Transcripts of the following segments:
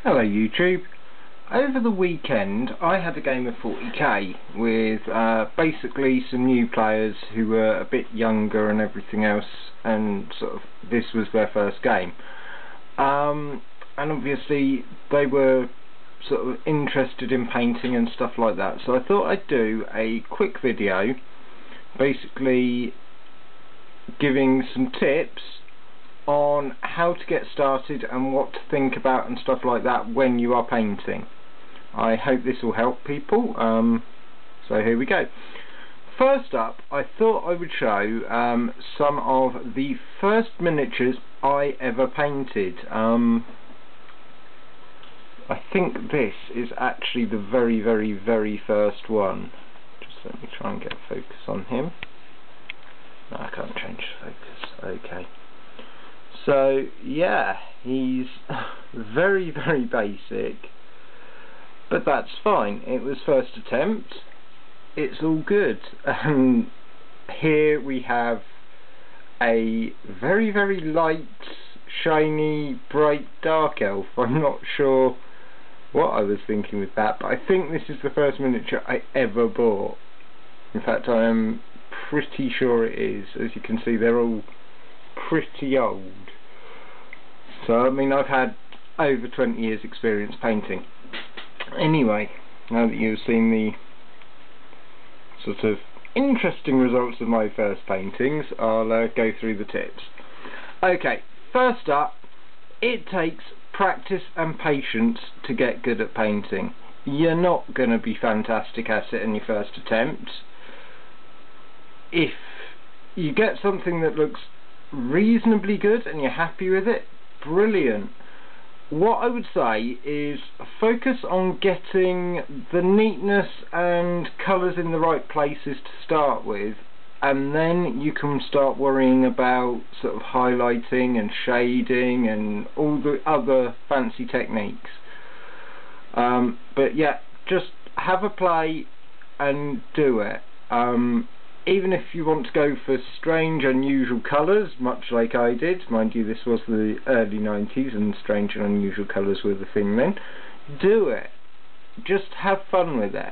Hello YouTube. Over the weekend I had a game of 40k with basically some new players who were a bit younger and everything else, and sort of this was their first game. And obviously they were sort of interested in painting and stuff like that, so I thought I'd do a quick video basically giving some tips on how to get started and what to think about and stuff like that when you are painting. I hope this will help people. So here we go. First up, I thought I would show some of the first miniatures I ever painted. I think this is actually the very first one. Just let me try and get focus on him. No, I can't change the focus. Okay. So yeah, he's very basic, but that's fine. It was first attempt. It's all good. Here we have a very light, shiny, bright dark elf. I'm not sure what I was thinking with that, but I think this is the first miniature I ever bought. In fact, I am pretty sure it is. As you can see, they're all pretty old. So I mean, I've had over 20 years experience painting. Anyway, now that you've seen the sort of interesting results of my first paintings, I'll go through the tips. Okay, first up, it takes practice and patience to get good at painting. You're not going to be fantastic at it in your first attempt. If you get something that looks reasonably good and you're happy with it, brilliant. What I would say is focus on getting the neatness and colours in the right places to start with, and then you can start worrying about sort of highlighting and shading and all the other fancy techniques. But yeah, just have a play and do it. Even if you want to go for strange, unusual colours, much like I did, mind you, this was the early 90s and strange and unusual colours were the thing then, do it. Just have fun with it.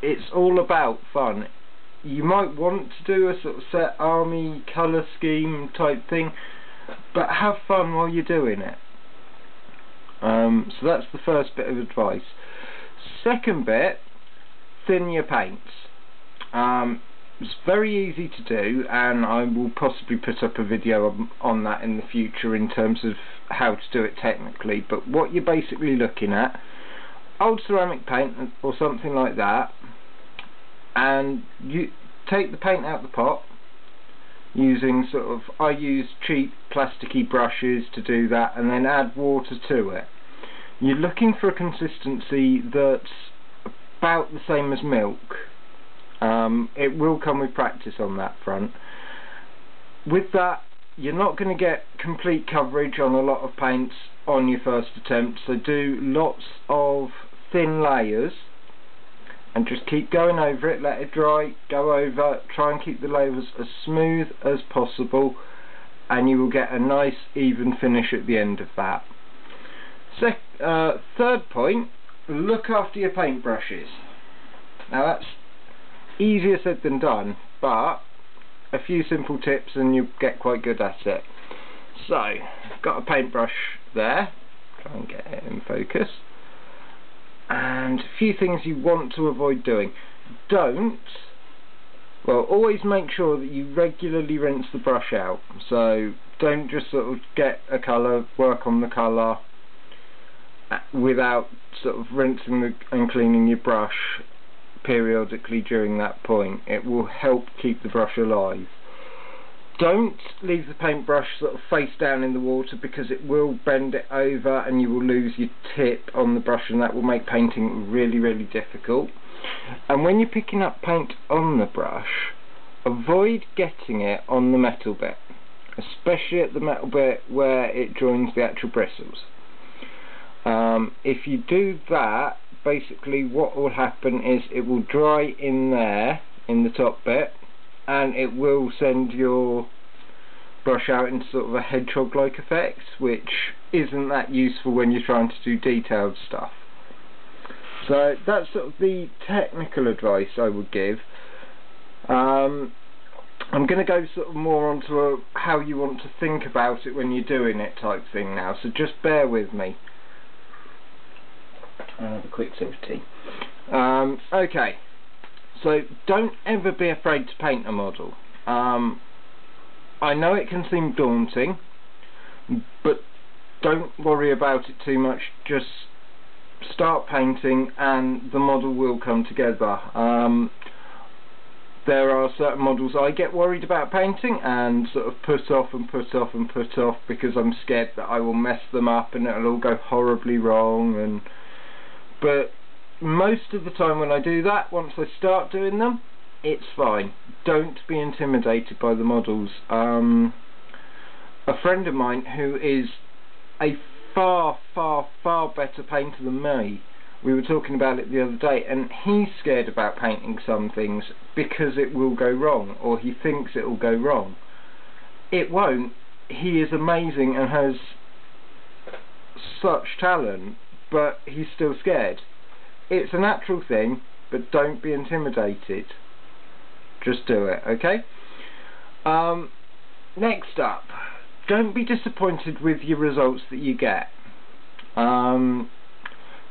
It's all about fun. You might want to do a sort of set army colour scheme type thing, but have fun while you're doing it. So that's the first bit of advice. Second bit, thin your paints. It's very easy to do, and I will possibly put up a video on that in the future in terms of how to do it technically. But what you're basically looking at, old ceramic paint or something like that, and you take the paint out the pot using sort of, I use cheap plasticky brushes to do that, and then add water to it. You're looking for a consistency that's about the same as milk. It will come with practice on that front. With that, you're not going to get complete coverage on a lot of paints on your first attempt, so do lots of thin layers and just keep going over it, let it dry, go over, try and keep the layers as smooth as possible, and you will get a nice even finish at the end of that. Third point, look after your paintbrushes. Now that's easier said than done, but a few simple tips and you'll get quite good at it. So, I've got a paintbrush there, try and get it in focus, and a few things you want to avoid doing. Always make sure that you regularly rinse the brush out, so don't just sort of get a colour, work on the colour without sort of rinsing and cleaning your brush periodically during that point. It will help keep the brush alive. Don't leave the paintbrush sort of face down in the water, because it will bend it over and you will lose your tip on the brush, and that will make painting really difficult. And when you're picking up paint on the brush, avoid getting it on the metal bit, especially at the metal bit where it joins the actual bristles. If you do that, basically what will happen is it will dry in there in the top bit, and it will send your brush out into sort of a hedgehog-like effect, which isn't that useful when you're trying to do detailed stuff. So that's sort of the technical advice I would give. I'm going to go sort of more onto a how you want to think about it when you're doing it type thing now, so just bear with me. I'll have a quick sip of tea. Okay, so don't ever be afraid to paint a model. I know it can seem daunting, but don't worry about it too much. Just start painting and the model will come together. There are certain models I get worried about painting and sort of put off because I'm scared that I will mess them up and it'll all go horribly wrong. But most of the time when I do that, once I start doing them, it's fine. Don't be intimidated by the models. A friend of mine who is a far better painter than me, we were talking about it the other day, and he's scared about painting some things because it will go wrong, or he thinks it will go wrong. It won't. He is amazing and has such talent, but he's still scared. It's a natural thing, but don't be intimidated. Just do it, okay? Next up, don't be disappointed with your results that you get.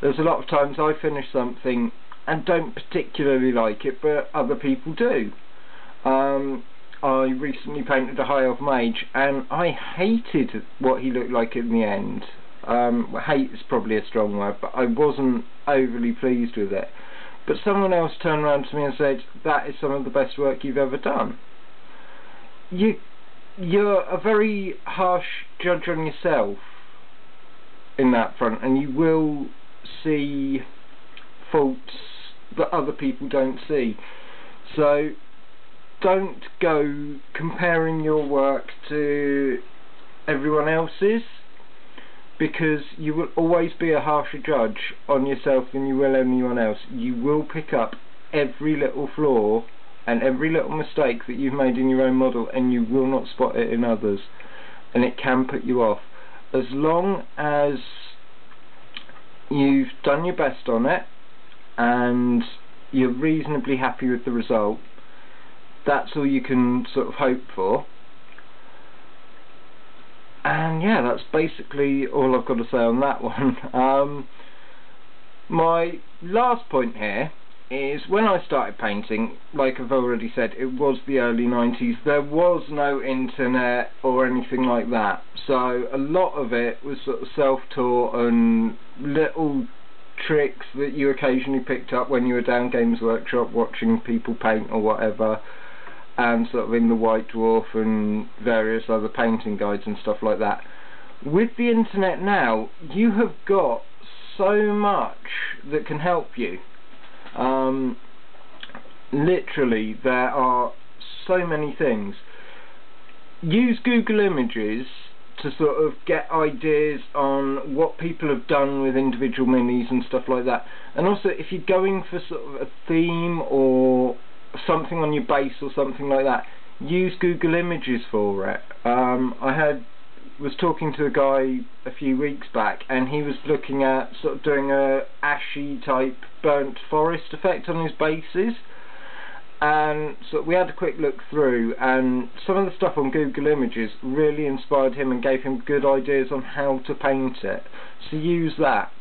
There's a lot of times I finish something and don't particularly like it, but other people do. I recently painted a High Elf Mage and I hated what he looked like in the end. Hate is probably a strong word, but I wasn't overly pleased with it. But someone else turned around to me and said, that is some of the best work you've ever done. You're a very harsh judge on yourself in that front, and you will see faults that other people don't see. So don't go comparing your work to everyone else's, because you will always be a harsher judge on yourself than you will anyone else. You will pick up every little flaw and every little mistake that you've made in your own model, and you will not spot it in others, and it can put you off. As long as you've done your best on it and you're reasonably happy with the result, that's all you can sort of hope for. And yeah, that's basically all I've got to say on that one. My last point here is, when I started painting, like I've already said, it was the early 90s. There was no internet or anything like that, so a lot of it was sort of self-taught and little tricks that you occasionally picked up when you were down Games Workshop watching people paint or whatever, and sort of in the White Dwarf and various other painting guides and stuff like that. With the internet now, you have got so much that can help you. Literally, there are so many things. Use Google Images to sort of get ideas on what people have done with individual minis and stuff like that. And also, if you're going for sort of a theme or something on your base or something like that, use Google Images for it. I was talking to a guy a few weeks back, and he was looking at sort of doing a ashy type burnt forest effect on his bases, and so we had a quick look through, and some of the stuff on Google Images really inspired him and gave him good ideas on how to paint it, so use that.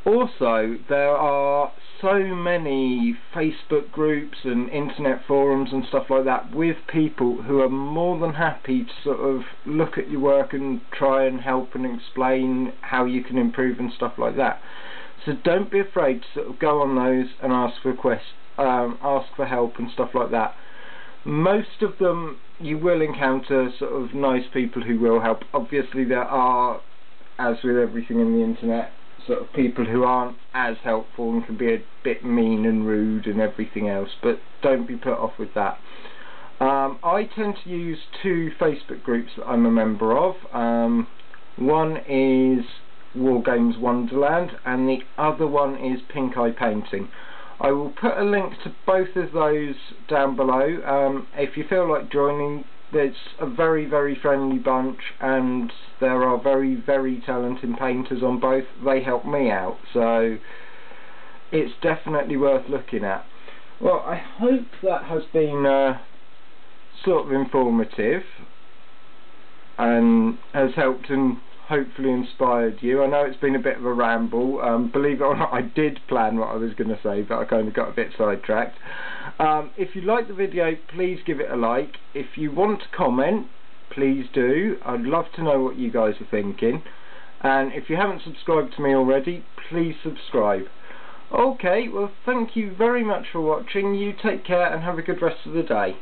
Also, there are so many Facebook groups and internet forums and stuff like that with people who are more than happy to sort of look at your work and try and help and explain how you can improve and stuff like that. So don't be afraid to sort of go on those and ask for help and stuff like that. Most of them you will encounter sort of nice people who will help. Obviously there are, as with everything in the internet, sort of people who aren't as helpful and can be a bit mean and rude and everything else, but don't be put off with that. I tend to use two Facebook groups that I'm a member of. One is Wargames Wonderland and the other one is Pink Eye Painting. I will put a link to both of those down below. If you feel like joining, It's a very, very friendly bunch, and there are very, very talented painters on both. They help me out, so it's definitely worth looking at. Well, I hope that has been sort of informative and has helped and hopefully inspired you. I know it's been a bit of a ramble. Believe it or not, I did plan what I was going to say, but I kind of got a bit sidetracked. If you like the video, please give it a like. If you want to comment, please do. I'd love to know what you guys are thinking. And if you haven't subscribed to me already, please subscribe. Okay, well, thank you very much for watching. You take care and have a good rest of the day.